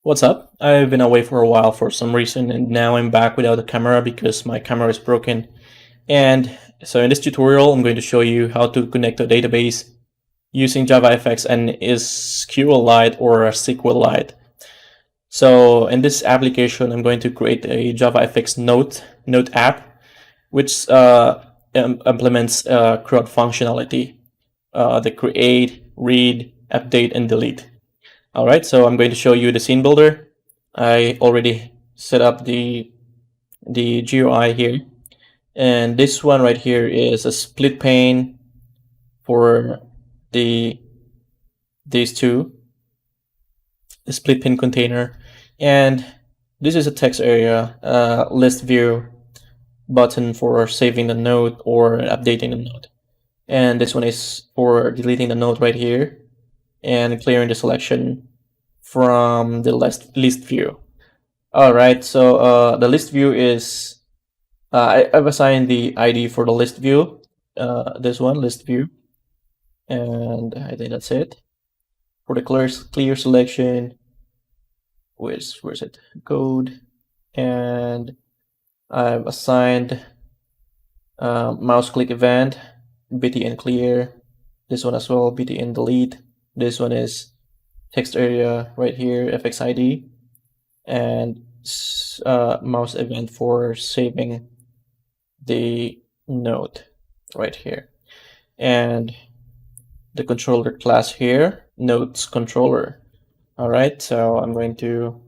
What's up? I've been away for a while for some reason, and now I'm back without a camera because my camera is broken. And so in this tutorial, I'm going to show you how to connect to a database using JavaFX and SQLite or SQLite. So in this application, I'm going to create a JavaFX Note app, which implements CRUD functionality, the create, read, update, and delete. All right, so I'm going to show you the scene builder. I already set up the GUI here, and this one right here is a split pane for these two, the split pane container, and this is a text area, list view button for saving the node or updating the node, and this one is for deleting the node right here and clearing the selection from the list view. All right, so the list view is I've assigned the ID for the list view, this one, list view, and I think that's it. For the clear selection, where's it? Code, and I've assigned mouse click event, btn clear, this one as well, btn delete. This one is text area right here, fxid, and mouse event for saving the node right here, and the controller class here, nodes controller. All right, so I'm going to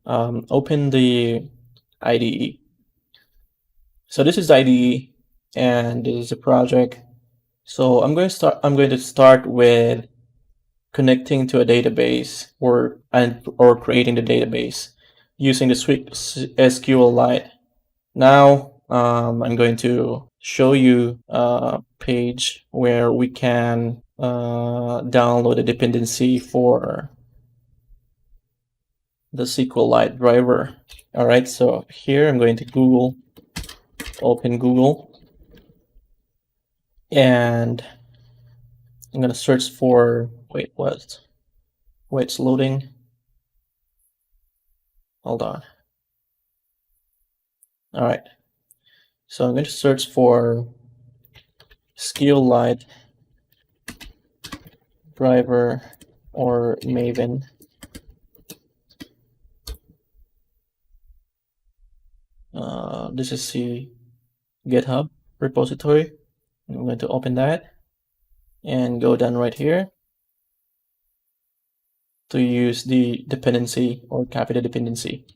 open the IDE. So this is the IDE, and this is a project. So I'm going to start with connecting to a database or creating the database using the SQLite. Now I'm going to show you a page where we can download a dependency for the SQLite driver. All right, so here I'm going to open Google, and I'm going to search for, wait, it's loading. Hold on. All right. So I'm going to search for SQLite driver or Maven. This is the GitHub repository. I'm going to open that and go down right here to use the dependency or copy the dependency.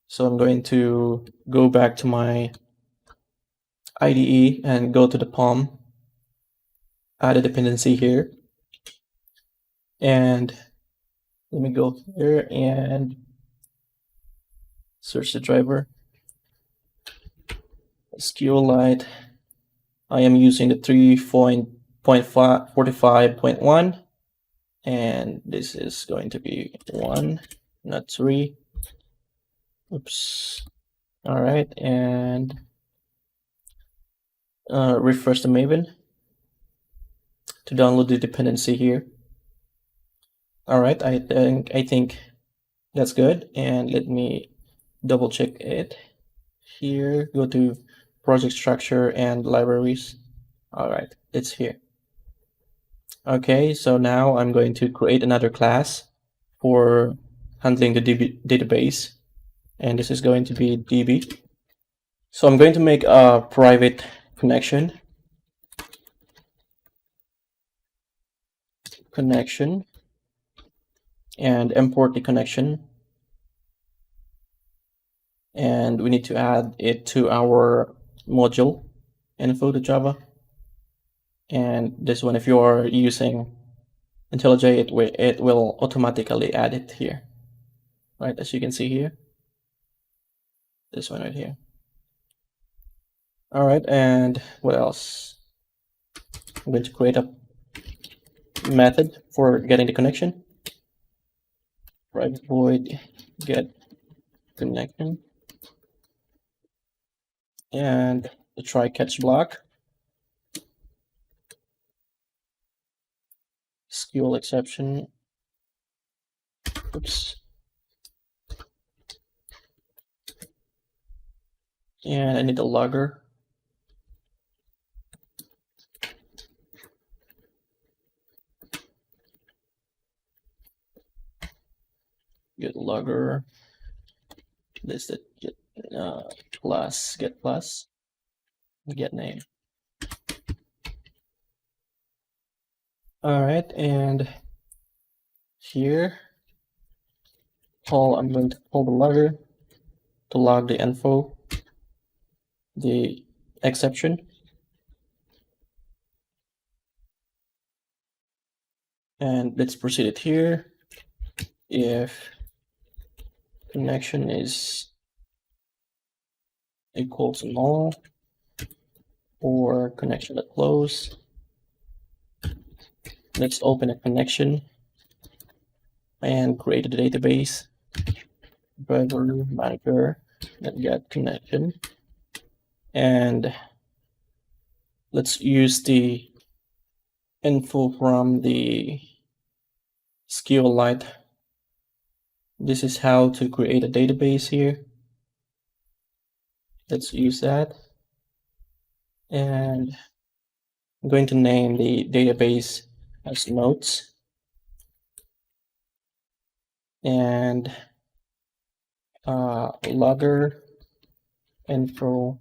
So I'm going to go back to my IDE and go to the POM, add a dependency here, and let me go here and search the driver. SQLite. I am using the 3.45.1, and this is going to be 1, not 3. Oops. All right, and refresh the Maven to download the dependency here. All right, I think that's good, and let me double check it here. Go to project structure and libraries. All right, it's here. Okay, so now I'm going to create another class for handling the database, and this is going to be DB. So I'm going to make a private connection and import the connection, and we need to add it to our module info.java. And this one, if you are using IntelliJ, it will automatically add it here, right? As you can see here, this one right here. All right, and what else? I'm going to create a method for getting the connection. Private void get connection, and the try catch block, SQL exception. Oops. And I need a logger. Get logger. This is get plus, get plus, get name. All right, and here, I'm going to call the logger to log the info, the exception, and let's proceed it here. If connection is equal to null or connection at close, let's open a connection and create a database. Driver manager, then get connection, and let's use the info from the SQLite. This is how to create a database here. Let's use that, and I'm going to name the database as notes, and logger info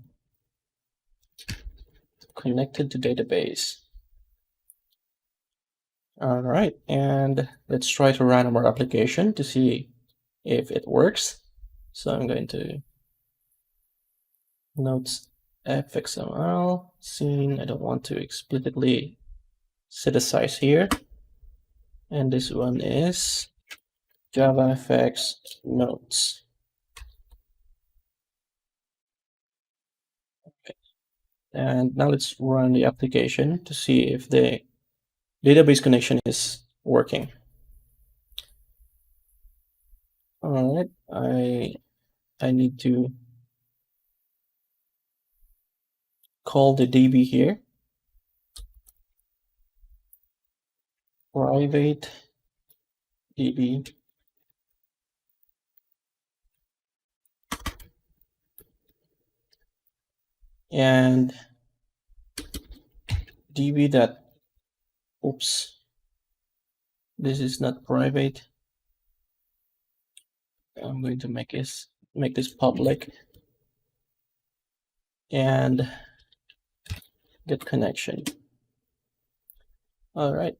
connected to database. All right, and let's try to run our application to see if it works. So I'm going to notes fxml scene. I don't want to explicitly set a size here. And this one is JavaFX notes. Okay. And now let's run the application to see if the database connection is working. All right, I need to call the DB here. Private DB and DB that, oops, this is not private. I'm going to make this public and get connection. All right,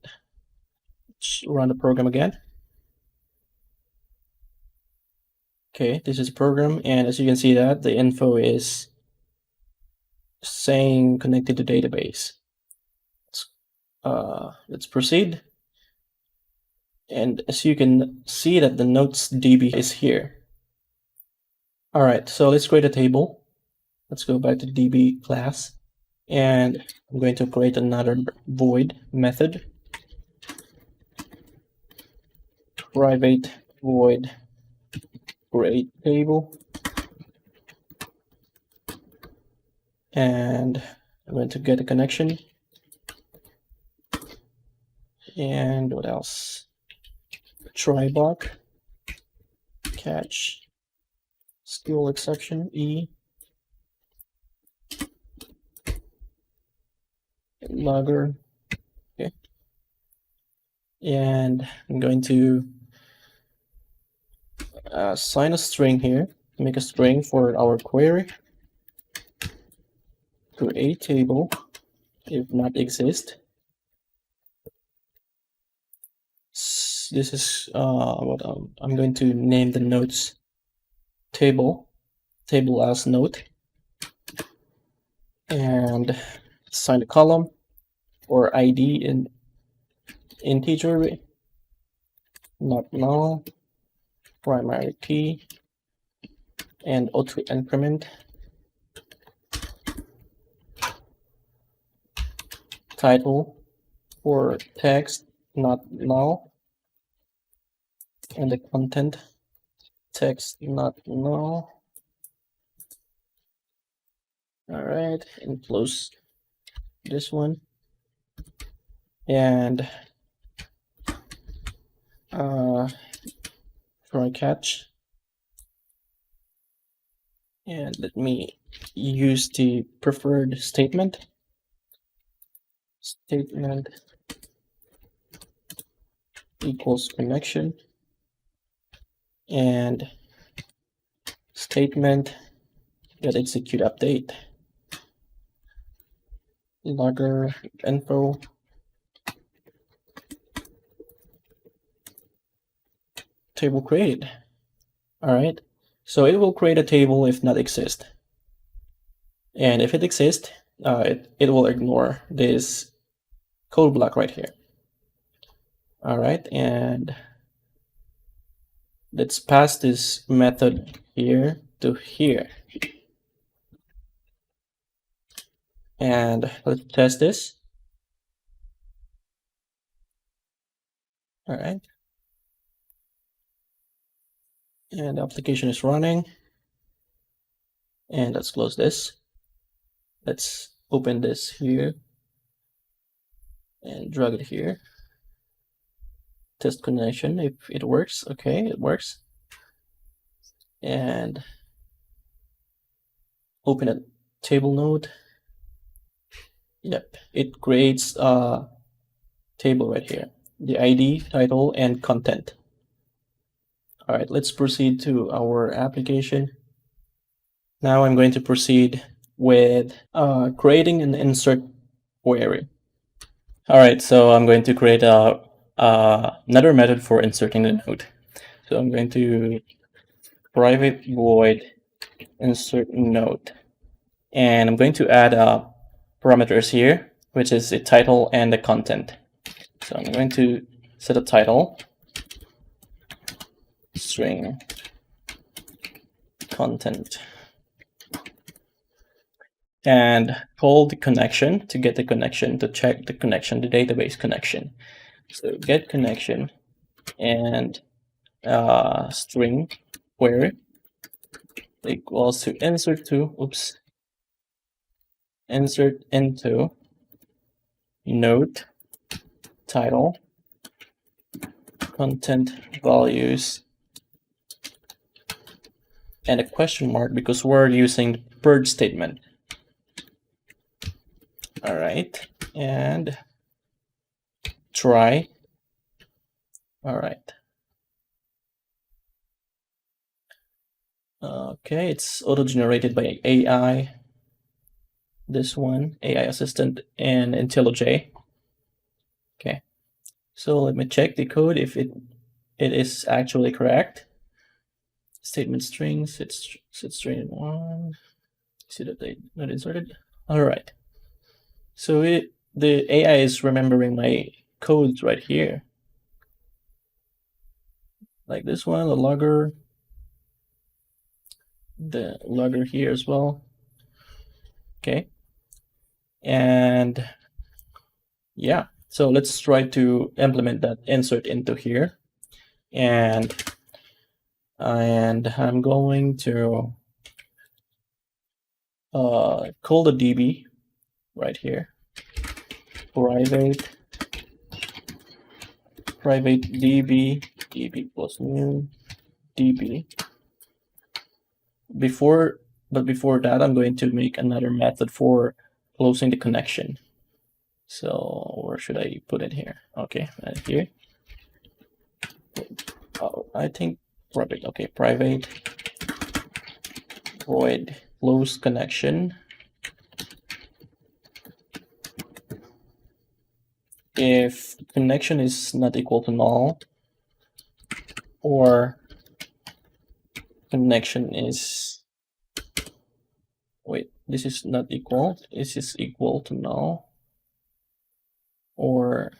let's run the program again. Okay, this is the program, and as you can see that the info is saying connected to database. Let's proceed. And as you can see that the notes DB is here. All right, so let's create a table. Let's go back to DB class, and I'm going to create another void method. Private void create table. And I'm going to get a connection. And what else? Try block, catch, skill exception, E, logger, okay. And I'm going to assign a string here, make a string for our query. Create table, if not exist. This is what I'm going to name the notes table as note, and assign a column or ID in integer, not null, primary key, and auto increment. Title for text, not null, and the content text, not null. All right, and close this one, and try catch, And let me use the preferred statement. Statement equals connection, and statement that execute update logger info table created. All right, so it will create a table if not exist, and if it exists, it will ignore this code block right here. All right, and let's pass this method here to here, and let's test this. All right, and the application is running, and let's close this. Let's open this here and drag it here. Test connection if it works. Okay, it works. And open a table node. Yep, it creates a table right here, the ID, title, and content. All right, let's proceed to our application. Now I'm going to proceed with creating an insert query. All right, so I'm going to create another method for inserting the node. So I'm going to private void insert node, and I'm going to add parameters here, which is the title and the content. So I'm going to set a title string content and call the connection to get the connection, to check the connection, the database connection. So get connection and string query equals to insert into node title content values and a question mark because we're using the purge statement. All right, and try. All right. Okay, it's auto-generated by AI. This one, AI assistant and IntelliJ. Okay, so let me check the code if it is actually correct. Statement strings, it's string 1. See that they not inserted. All right. So the AI is remembering my codes right here, like this one, the logger here as well. Okay, and yeah, so let's try to implement that insert into here, and I'm going to call the DB right here, private DB plus new DB. Before that, I'm going to make another method for closing the connection. So where should I put it here? Okay, right here. Oh, I think private. Okay, private void close connection if connection is not equal to null, or connection is, wait, this is not equal, this is equal to null, or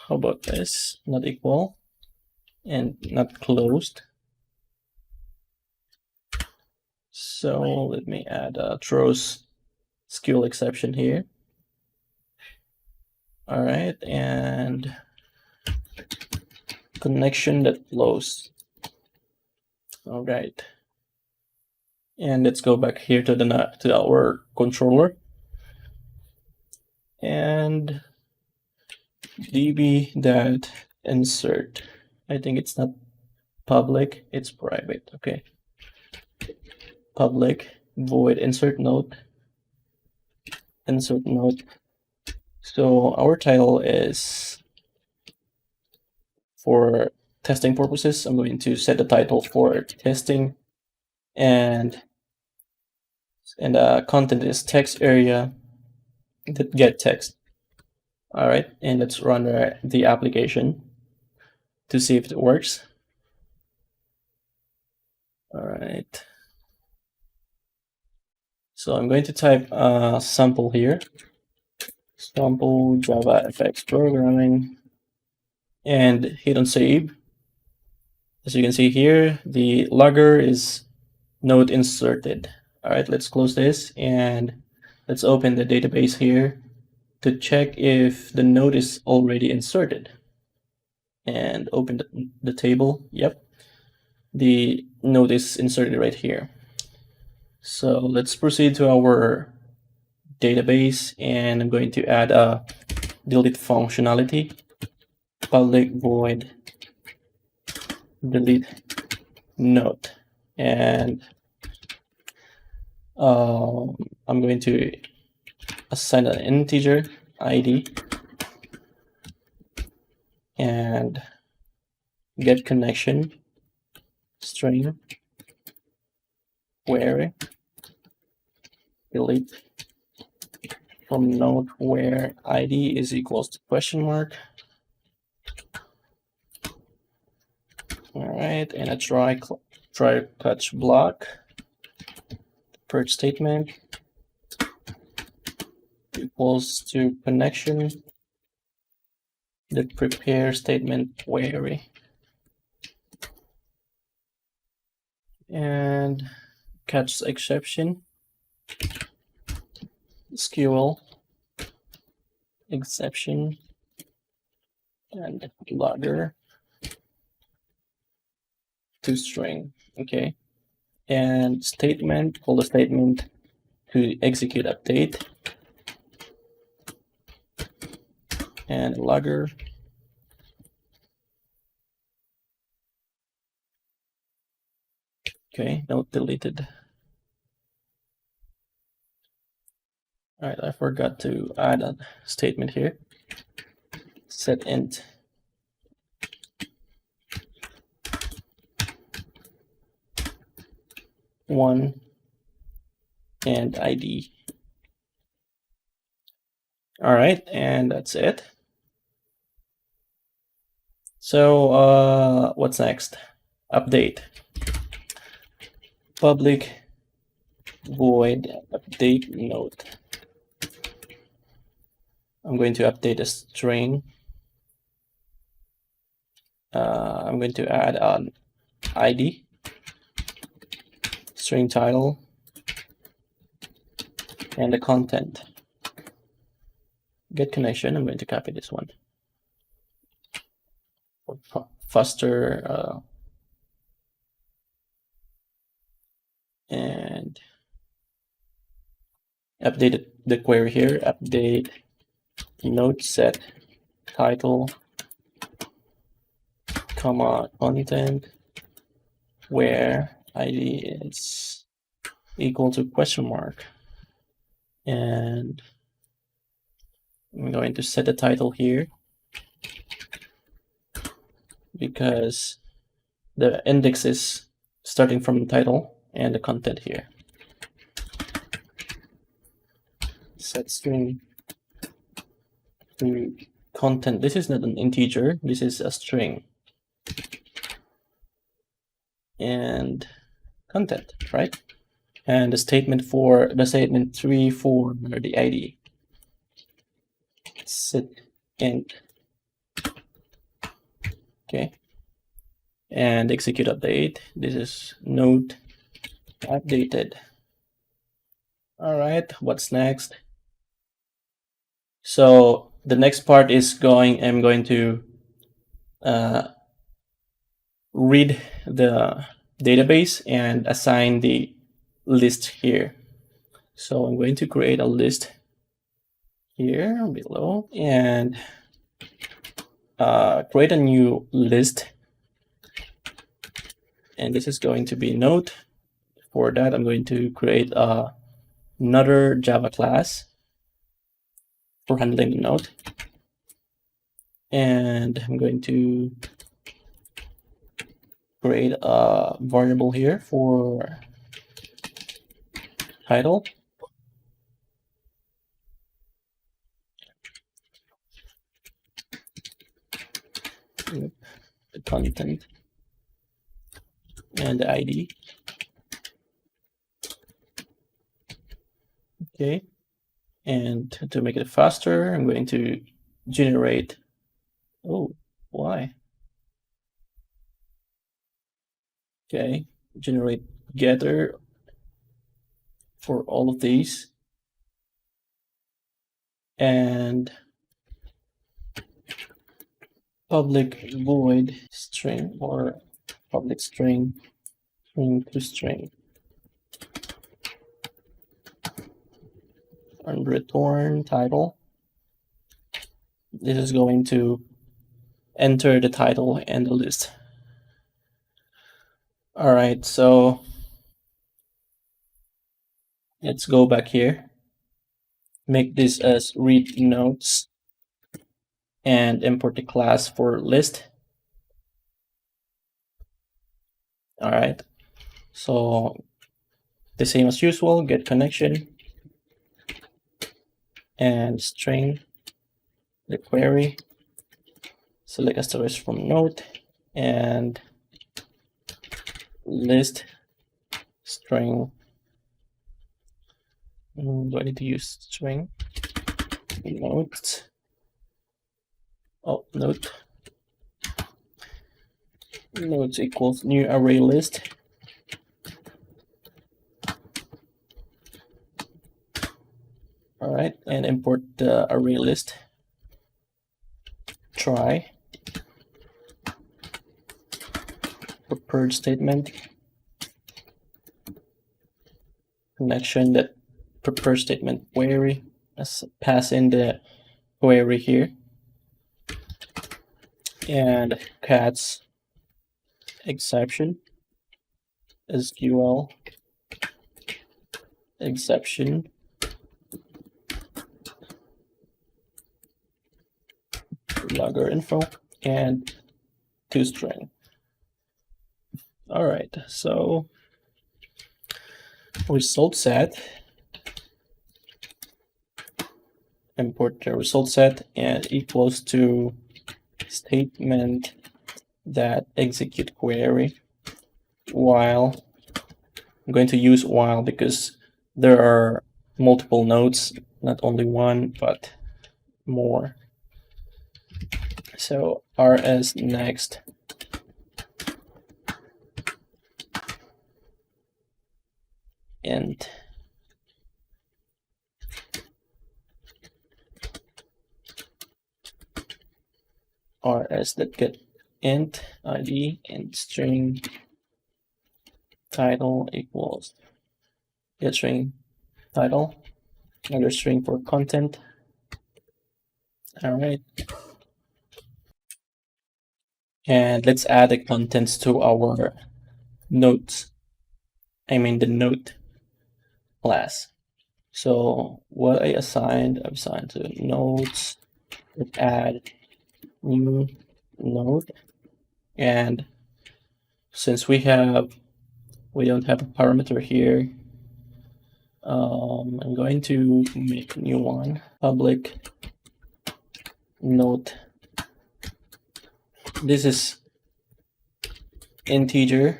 how about this, not equal and not closed. So let me add a throws SQL exception here. All right, and connection that closed. All right, and let's go back here to our controller and db that insert. I think it's not public, it's private. Okay, public void insert node. So our title is, for testing purposes, I'm going to set the title for testing, and content is text area that get text. All right, and let's run the application to see if it works. All right. So I'm going to type sample here, sample JavaFX programming, and hit on save. As you can see here, the logger is node inserted. All right, let's close this and let's open the database here to check if the node is already inserted. And open the table. Yep, the node is inserted right here. So let's proceed to our database, and I'm going to add a delete functionality, public void delete node, and I'm going to assign an integer ID and get connection string query delete from node where ID is equals to question mark. All right, and a try catch block, purge statement equals to connection, the prepare statement query, and catch exception SQL exception and logger to string. Okay, and statement, call the statement to execute update, and logger okay, note deleted. All right, I forgot to add a statement here. Set int one and ID. All right, and that's it. So what's next? Update. Public void update node. I'm going to update a string. I'm going to add an ID, string title, and the content. Get connection. I'm going to copy this one for faster. And update the query here. Update node set title, comma content where ID is equal to question mark, and I'm going to set the title here because the index is starting from the title, and the content here. Set string to content. This is not an integer, this is a string. And content, right? And the statement 3 for the ID. Set int. Okay. And execute update. This is node updated. All right, what's next? So the next part is I'm going to read the database and assign the list here. So I'm going to create a list here below and create a new list. And this is going to be node for that, I'm going to create another Java class for handling the node. And I'm going to create a variable here for title. The content and the ID. Okay. And to make it faster, I'm going to generate. Oh, why? Okay, generate getter for all of these. And public void string or public string to string, and return title. This is going to enter the title and the list. All right, so let's go back here, make this as read notes, and import the class for list. All right, so the same as usual, get connection and string the query, select asterisk from node, and list string. Do I need to use string? Note. Oh, note. Notes equals new array list. All right, and import the array list. Try. Prepared statement. Connection that prepared statement query. Let's pass in the query here. And cats exception. SQL exception. Logger info and toString. All right, so result set, import the result set and equals to statement that execute query while. I'm going to use while because there are multiple nodes, not only one, but more. So rs next int rs that get int id and string title equals get string title, another string for content. All right. And let's add the contents to our notes. I mean the note class. So what I assigned, I've assigned to notes, add new node. And since we don't have a parameter here, I'm going to make a new one, public note. This is integer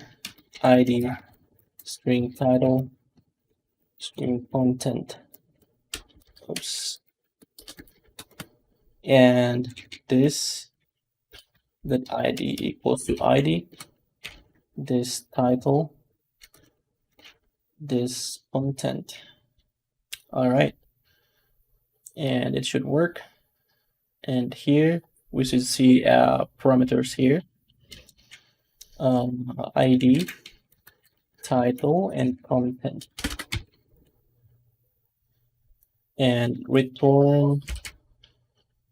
id, string title, string content. Oops. And this that id equals to id, this title, this content. All right, and it should work. And here we should see parameters here, id, title, and content, and return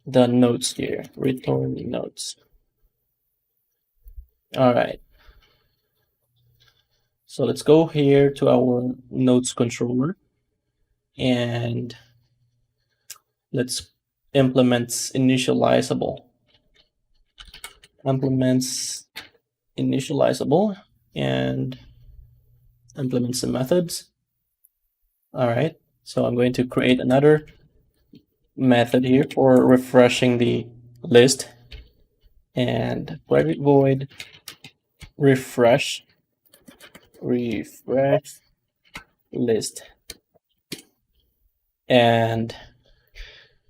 the notes here, return notes. All right, So let's go here to our nodes controller and let's implement initializable. Implements initializable and implement some methods. All right, so I'm going to create another method here for refreshing the list and private void refresh list. And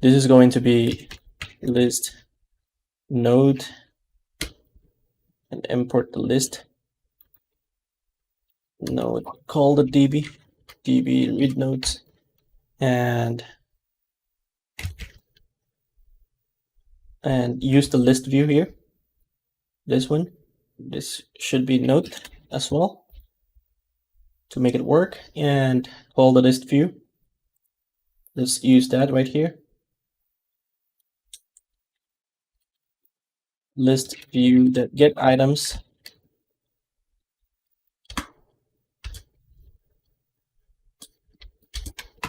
this is going to be list node and import the list node, call the db read nodes, and use the list view here. This one, this should be node as well to make it work, and call the list view. Let's use that right here. List view that get items.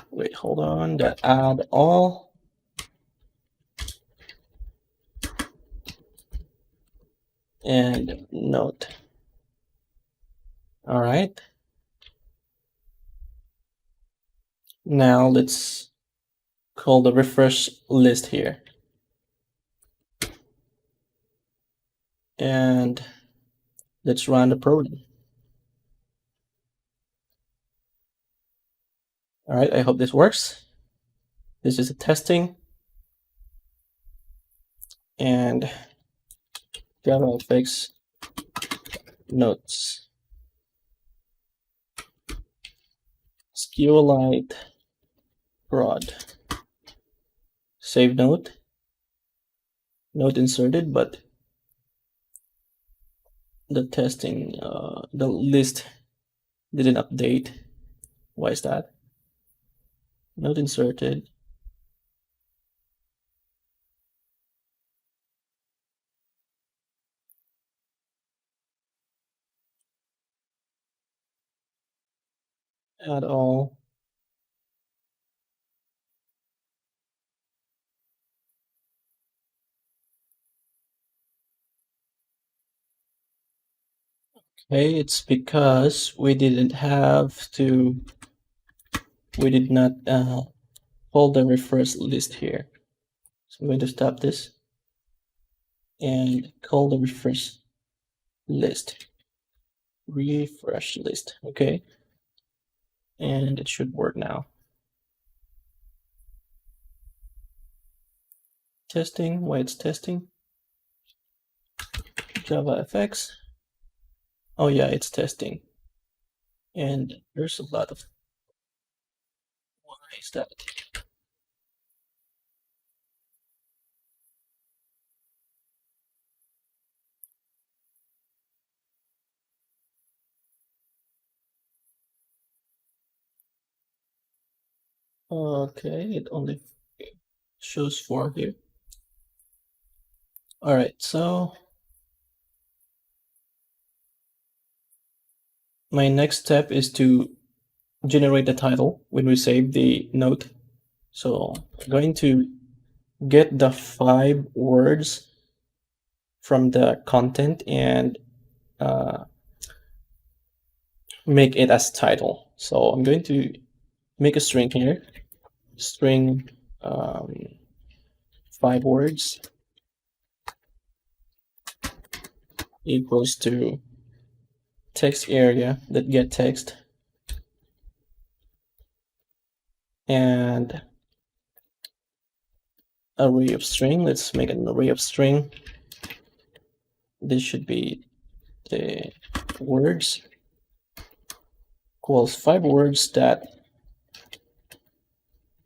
Wait, hold on, that add all. And note. All right. Now let's call the refresh list here. And let's run the program. All right, I hope this works. This is a testing. And JavaFX notes. SQLite CRUD. Save note. Note inserted, but the testing, the list didn't update. Why is that? Note inserted. Add all. Okay, it's because we did not hold the refresh list here. So I'm going to stop this and call the refresh list. Refresh list, okay. And it should work now. Testing, why it's testing? JavaFX. Oh yeah, it's testing. And there's a lot of, why is that? Okay, it only shows 4 here. All right, so my next step is to generate the title when we save the note. So I'm going to get the 5 words from the content and make it as title. So I'm going to make a string here, string 5 words equals to text area that get text and array of string. Let's make an array of string. This should be the words equals 5 words that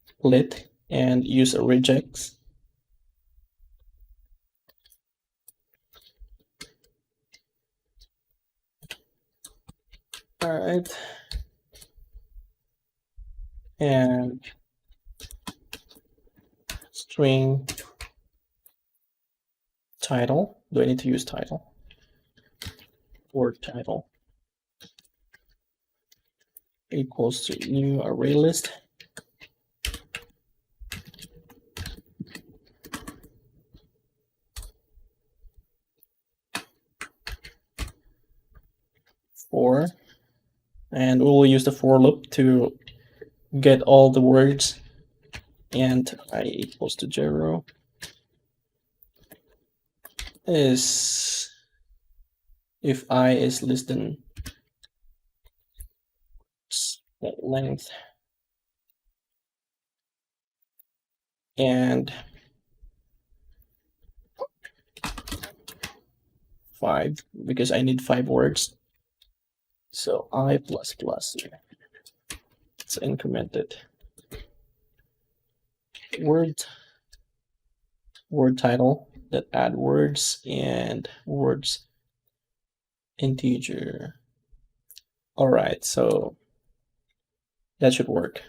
split and use a regex. All right. And string title. Do I need to use title? Word title. equals to new array list. For, and we will use the for loop to get all the words, and I equals to 0 is if I is less than length, and 5 because I need 5 words. So I plus plus here. It's incremented. Word title that add words and words integer. All right, so that should work.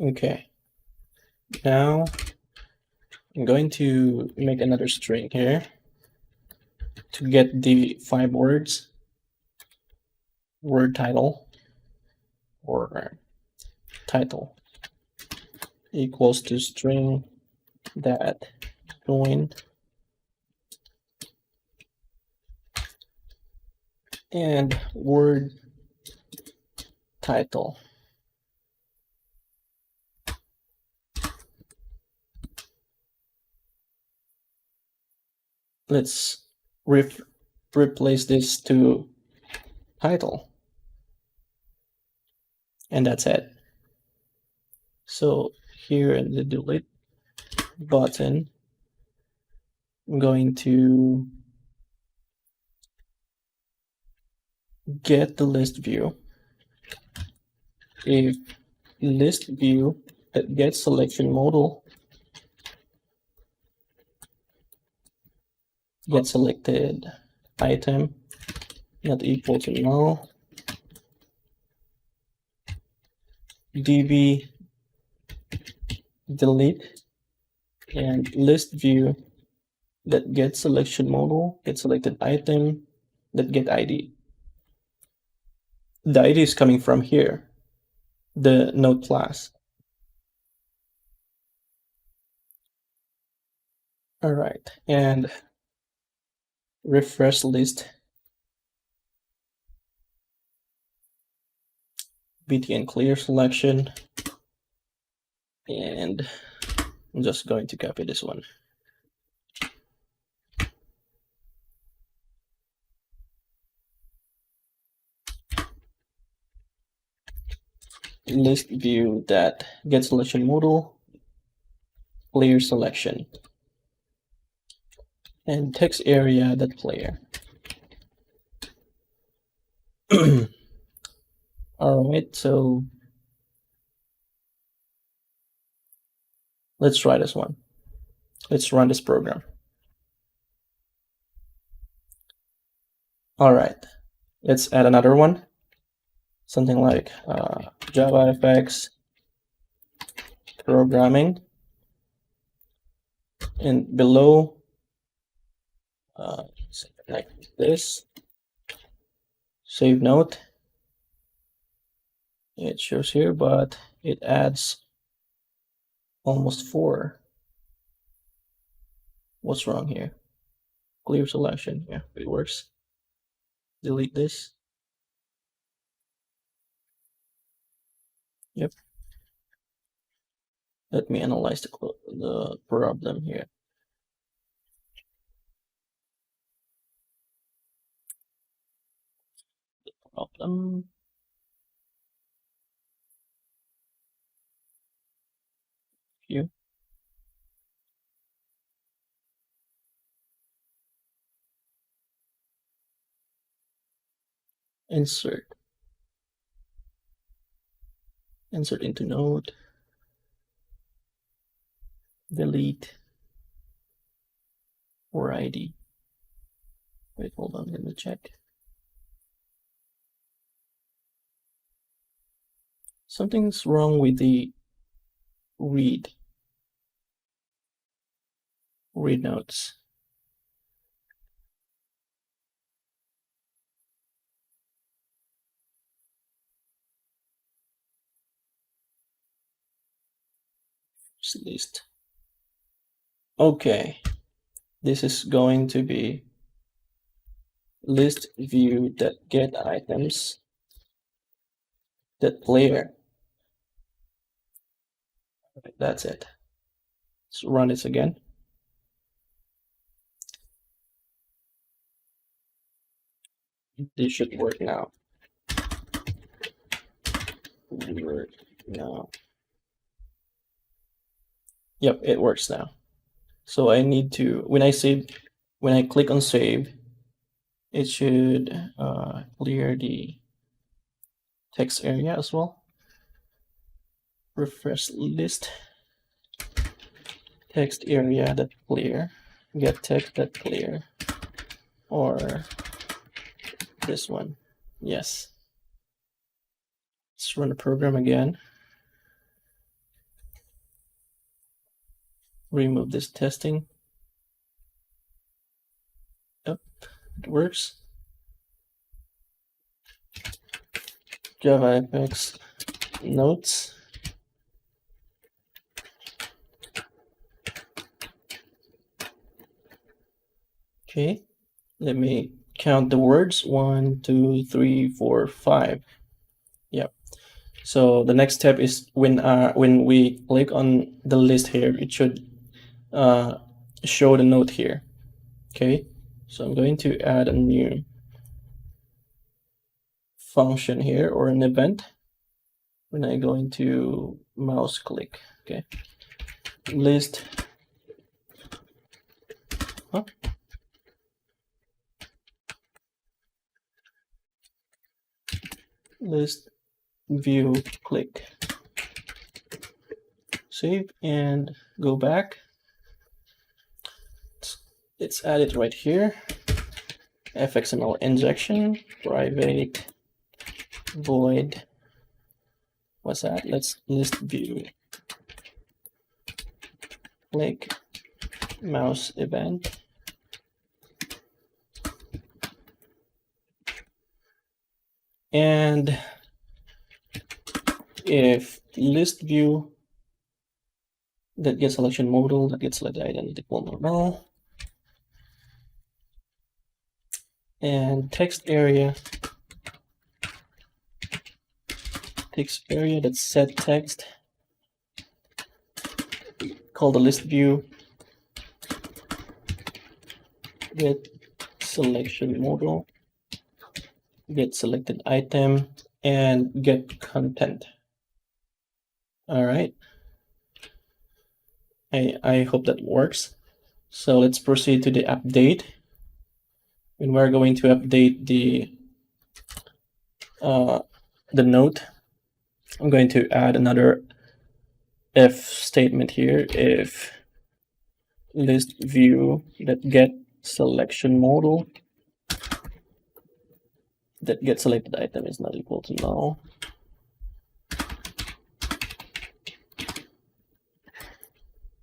Okay, now I'm going to make another string here to get the 5 words. Word title or title equals to string that join and word title. Let's replace this to title. And that's it. So here in the delete button, I'm going to get the list view. If list view that gets selection modal get selected item not equal to null, db delete, and list view that get selection modal get selected item that get id. The id is coming from here, the node class. All right, and refresh list btn clear selection, and I'm just going to copy this one. List view that get selection modal clear selection, and text area that clear. All right, so let's try this one. Let's run this program. All right, let's add another one, something like JavaFX programming, and below like this, save note. It shows here, but it adds almost 4. What's wrong here? Clear selection. Yeah, it works. Delete this. Yep. Let me analyze the problem here. The problem. View. Insert into node, delete or ID. Wait, hold on, let me check. Something's wrong with the read. read notes. List. Okay, this is going to be list view that get items that player. That's it. Let's run this again. This should work now. Work now. Yep, it works now. So I need to, when I click on save, it should clear the text area as well. Refresh list, text area that clear, get text that clear, or this one. Yes. Let's run the program again. Remove this testing. Yep, it works. JavaFX notes. Okay, let me count the words. 1, 2, 3, 4, 5. Yep. So the next step is when we click on the list here, it should show the note here. Okay, so I'm going to add a new function here, or an event, when I go into mouse click. Okay, list list view click, save and go back. Let's add it right here. fxml injection private void, what's that? Let's list view click mouse event. And if list view that get selection modal that gets selected identical null, and text area that's set text, call the list view get selection modal, get selected item, and get content. All right, I hope that works. So let's proceed to the update. And we're going to update the note. I'm going to add another if statement here. If list view that get selection modal that get selected item is not equal to null,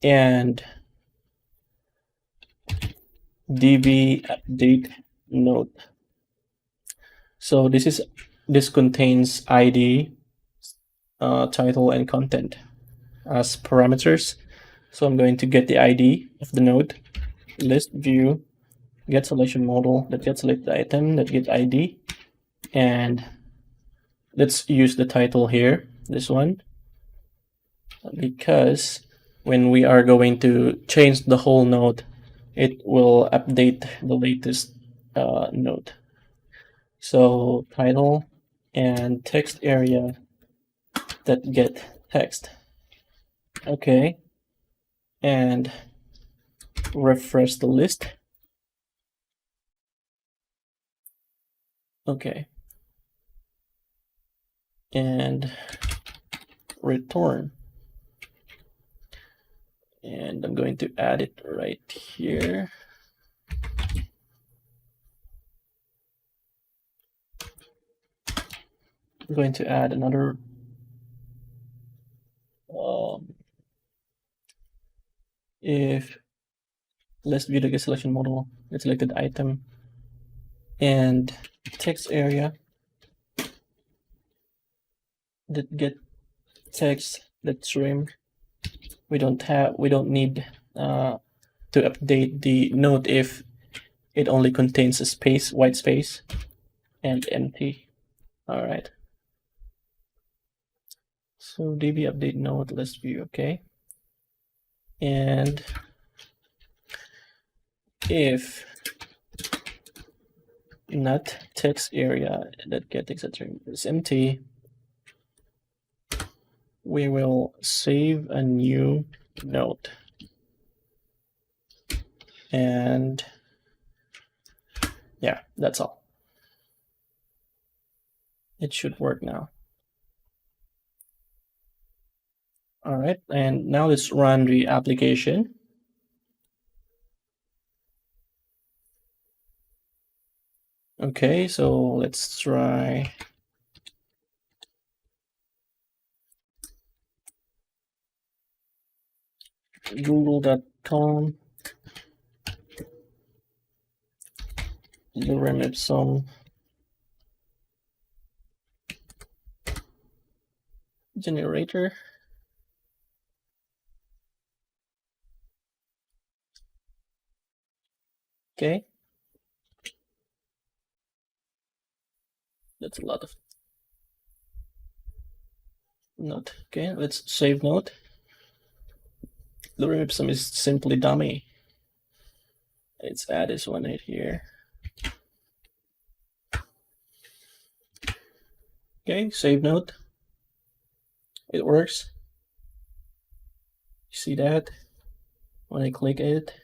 and db update note. So this contains ID, title, and content as parameters. So I'm going to get the ID of the node, list view get selection modal that get selected item that get ID, and let's use the title here, this one, because when we are going to change the whole node, it will update the latest node. So title and text area that get text. Okay, and refresh the list. Okay, and return. And I'm going to add it right here. I'm going to add another if let's view the get selection model. Let's select the item and text area. That get text, let's trim. We don't need to update the node if it only contains a space, white space, and empty. All right. So db update node, let's view, okay. And if not text area that get etc is empty, we will save a new node. And yeah, that's all. It should work now. All right, and now let's run the application. Okay, so let's try google.com lorem ipsum generator. Okay, that's a lot of node. Okay, let's save node. Lorem ipsum is simply dummy. Let's add this one right here. Okay, save node. It works. You see that? When I click it,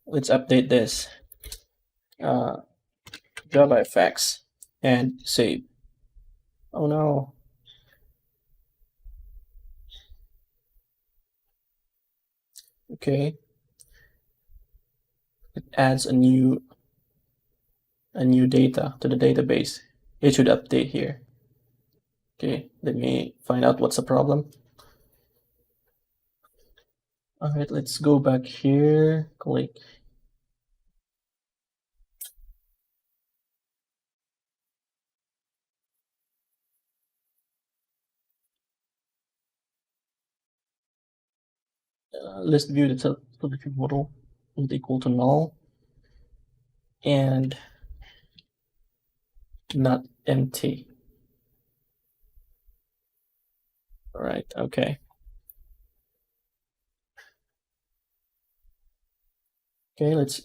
let's update this. JavaFX and save. Oh no. Okay. It adds a new data to the database. It should update here. Okay, let me find out what's the problem. All right, let's go back here, click. Let's view the selection model is equal to null and not empty. All right, okay. Okay, let's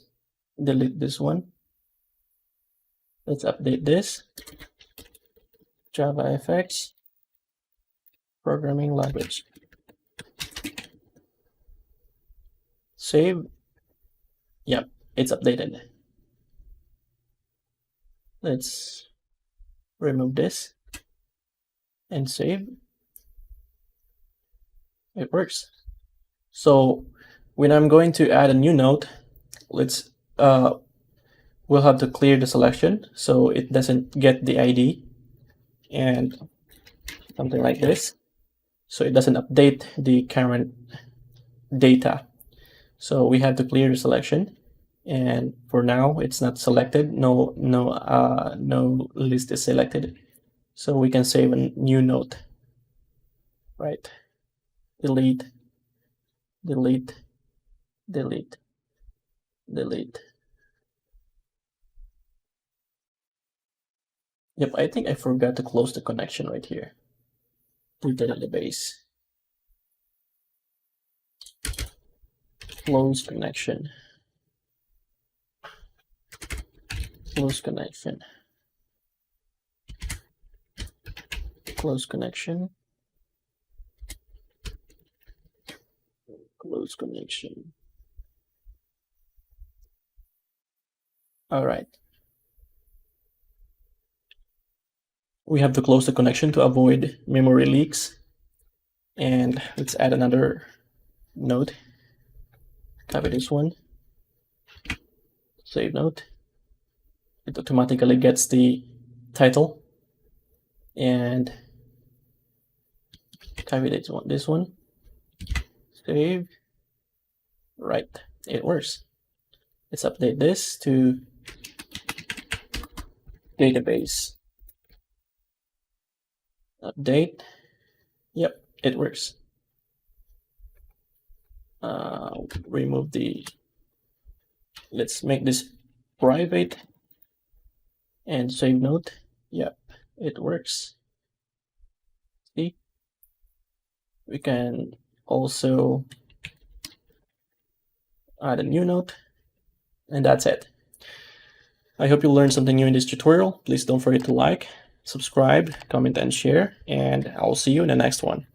delete this one. Let's update this. JavaFX programming language. Save. Yep, it's updated. Let's remove this and save. It works. So when I'm going to add a new node, let's we'll have to clear the selection so it doesn't get the ID and something like this, so it doesn't update the current data. So we have to clear the selection, and for now it's not selected. No list is selected, so we can save a new node. Right, delete, delete, delete, delete. Yep, I think I forgot to close the connection right here to the database. Close connection. Close connection. Close connection. Close connection. All right. We have to close the connection to avoid memory leaks. And let's add another node. Copy this one. Save node. It automatically gets the title. And copy this one. Save. Right, it works. Let's update this to database. Update. Yep, it works. Remove the, let's make this private and save note. Yep, it works. See, we can also add a new note, and that's it. I hope you learned something new in this tutorial. Please don't forget to like, subscribe, comment, and share, and I'll see you in the next one.